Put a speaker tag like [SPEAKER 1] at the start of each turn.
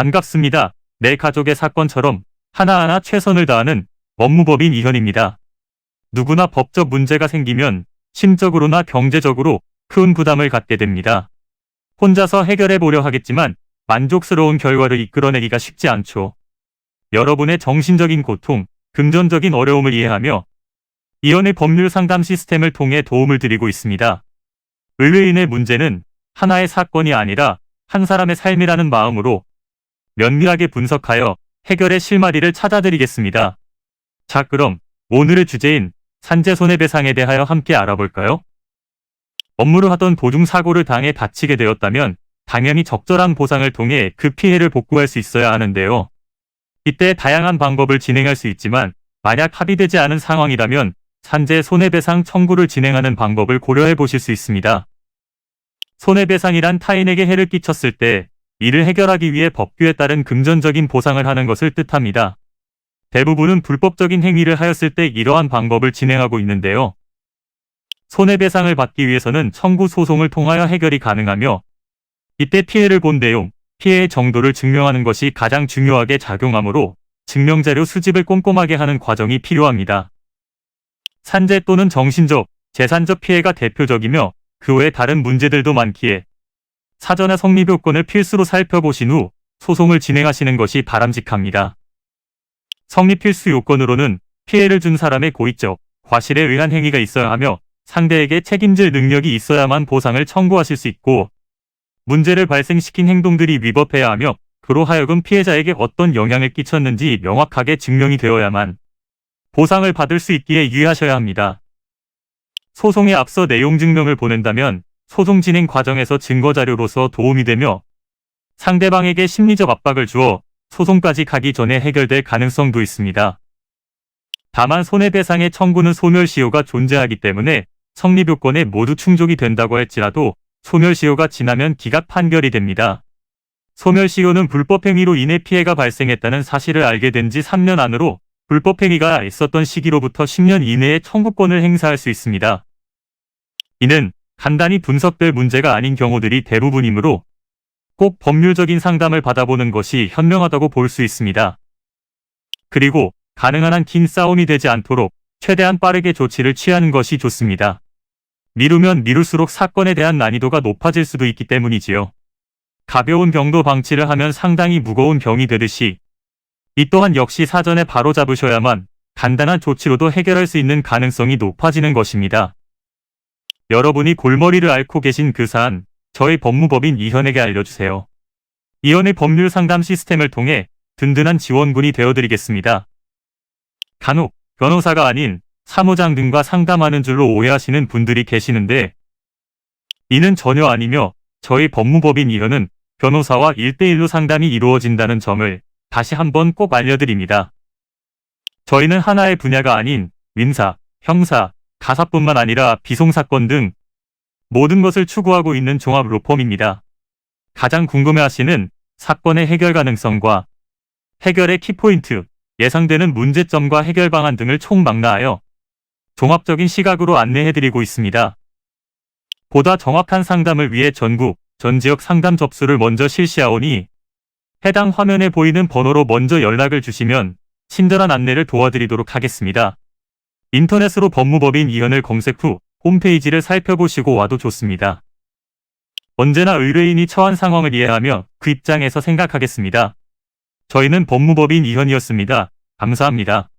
[SPEAKER 1] 반갑습니다. 내 가족의 사건처럼 하나하나 최선을 다하는 법무법인 이현입니다. 누구나 법적 문제가 생기면 심적으로나 경제적으로 큰 부담을 갖게 됩니다. 혼자서 해결해 보려 하겠지만 만족스러운 결과를 이끌어내기가 쉽지 않죠. 여러분의 정신적인 고통, 금전적인 어려움을 이해하며 이현의 법률 상담 시스템을 통해 도움을 드리고 있습니다. 의뢰인의 문제는 하나의 사건이 아니라 한 사람의 삶이라는 마음으로 면밀하게 분석하여 해결의 실마리를 찾아드리겠습니다. 자, 그럼 오늘의 주제인 산재 손해배상에 대하여 함께 알아볼까요? 업무를 하던 도중 사고를 당해 다치게 되었다면 당연히 적절한 보상을 통해 그 피해를 복구할 수 있어야 하는데요. 이때 다양한 방법을 진행할 수 있지만 만약 합의되지 않은 상황이라면 산재 손해배상 청구를 진행하는 방법을 고려해 보실 수 있습니다. 손해배상이란 타인에게 해를 끼쳤을 때 이를 해결하기 위해 법규에 따른 금전적인 보상을 하는 것을 뜻합니다. 대부분은 불법적인 행위를 하였을 때 이러한 방법을 진행하고 있는데요. 손해배상을 받기 위해서는 청구 소송을 통하여 해결이 가능하며 이때 피해를 본 내용, 피해의 정도를 증명하는 것이 가장 중요하게 작용하므로 증명자료 수집을 꼼꼼하게 하는 과정이 필요합니다. 산재 또는 정신적, 재산적 피해가 대표적이며 그 외에 다른 문제들도 많기에 사전에 성립요건을 필수로 살펴보신 후 소송을 진행하시는 것이 바람직합니다. 성립 필수 요건으로는 피해를 준 사람의 고의적, 과실에 의한 행위가 있어야 하며 상대에게 책임질 능력이 있어야만 보상을 청구하실 수 있고 문제를 발생시킨 행동들이 위법해야 하며 그로 하여금 피해자에게 어떤 영향을 끼쳤는지 명확하게 증명이 되어야만 보상을 받을 수 있기에 유의하셔야 합니다. 소송에 앞서 내용 증명을 보낸다면 소송 진행 과정에서 증거자료로서 도움이 되며 상대방에게 심리적 압박을 주어 소송까지 가기 전에 해결될 가능성도 있습니다. 다만 손해배상의 청구는 소멸시효가 존재하기 때문에 성립요건에 모두 충족이 된다고 할지라도 소멸시효가 지나면 기각 판결이 됩니다. 소멸시효는 불법행위로 인해 피해가 발생했다는 사실을 알게 된 지 3년 안으로 불법행위가 있었던 시기로부터 10년 이내에 청구권을 행사할 수 있습니다. 이는 간단히 분석될 문제가 아닌 경우들이 대부분이므로 꼭 법률적인 상담을 받아보는 것이 현명하다고 볼 수 있습니다. 그리고 가능한 한 긴 싸움이 되지 않도록 최대한 빠르게 조치를 취하는 것이 좋습니다. 미루면 미룰수록 사건에 대한 난이도가 높아질 수도 있기 때문이지요. 가벼운 병도 방치를 하면 상당히 무거운 병이 되듯이 이 또한 역시 사전에 바로잡으셔야만 간단한 조치로도 해결할 수 있는 가능성이 높아지는 것입니다. 여러분이 골머리를 앓고 계신 그 사안, 저희 법무법인 이현에게 알려주세요. 이현의 법률 상담 시스템을 통해 든든한 지원군이 되어드리겠습니다. 간혹 변호사가 아닌 사무장 등과 상담하는 줄로 오해하시는 분들이 계시는데 이는 전혀 아니며 저희 법무법인 이현은 변호사와 1대1로 상담이 이루어진다는 점을 다시 한번 꼭 알려드립니다. 저희는 하나의 분야가 아닌 민사, 형사, 가사뿐만 아니라 비송사건 등 모든 것을 추구하고 있는 종합 로펌입니다. 가장 궁금해하시는 사건의 해결 가능성과 해결의 키포인트, 예상되는 문제점과 해결 방안 등을 총망라하여 종합적인 시각으로 안내해드리고 있습니다. 보다 정확한 상담을 위해 전국, 전 지역 상담 접수를 먼저 실시하오니 해당 화면에 보이는 번호로 먼저 연락을 주시면 친절한 안내를 도와드리도록 하겠습니다. 인터넷으로 법무법인 이현을 검색 후 홈페이지를 살펴보시고 와도 좋습니다. 언제나 의뢰인이 처한 상황을 이해하며 그 입장에서 생각하겠습니다. 저희는 법무법인 이현이었습니다. 감사합니다.